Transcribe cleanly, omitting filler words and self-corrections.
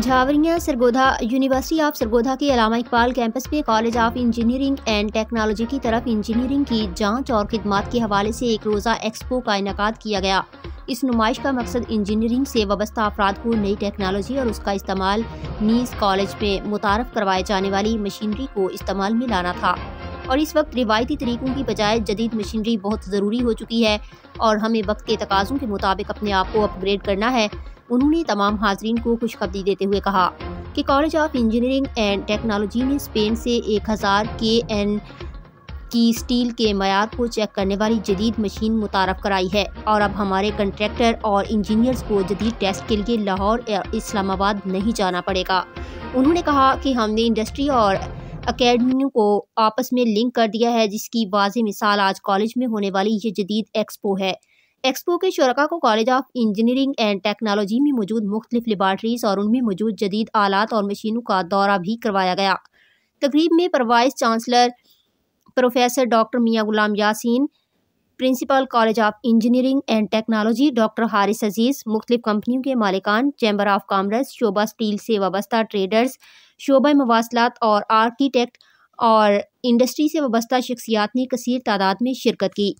جھاوریاں Sargodha university of Sargodha کے علامہ Iqbal campus میں college of engineering and technology کی طرف انجینئرنگ کی جانچ اور خدمات کے حوالے سے ایک روزہ ایکسپو کا انعقاد کیا گیا۔ اس نمائش کا مقصد انجینئرنگ سے وابستہ افراد کو نئی ٹیکنالوجی اور اس کا استعمال نیز کالج میں متعارف کروائے جانے والی مشینری کو استعمال میں لانا تھا، اور اس وقت روایتی طریقوں کی بجائے جدید مشینری بہت ضروری ہو چکی ہے اور ہمیں وقت کے تقاضوں کے مطابق اپنے آپ کو اپ گریڈ کرنا ہے۔ انہوں نے تمام حاضرین کو خوشخبری دیتے ہوئے کہا کہ college of engineering and technology نے اسپین سے 1000 KN کی اسٹیل کے معیار کو چیک کرنے والی جدید مشین متعارف کرائی ہے، اور اب ہمارے کنٹریکٹر اور انجینئرز کو جدید ٹیسٹ کے لیے لاہور یا اسلام آباد نہیں جانا پڑے گا۔ انہوں نے کہا کہ ہم نے انڈسٹری اور اکیڈمیوں کو آپس میں لنک کر دیا ہے، جس کی واضح مثال آج کالج میں ہونے والی یہ جدید ایکسپو ہے۔ ایکسپو کے شرکاء کو college of engineering and technology میں موجود مختلف لیبارٹریز اور ان میں موجود جدید آلات اور مشینوں کا دورہ بھی کروایا گیا۔ تقریب میں vice chancellor professor doctor Mian Ghulam Yasin, principal college of engineering and technology doctor Haris Aziz, مختلف کمپنیوں کے مالکان، چیمبر آف کامرس، شعبہ اسٹیل سے وابستہ ٹریڈرز، شعبہ مواصلات اور آرکیٹیکٹ اور انڈسٹری سے وابستہ شخصیات نے کثیر تعداد میں شرکت کی۔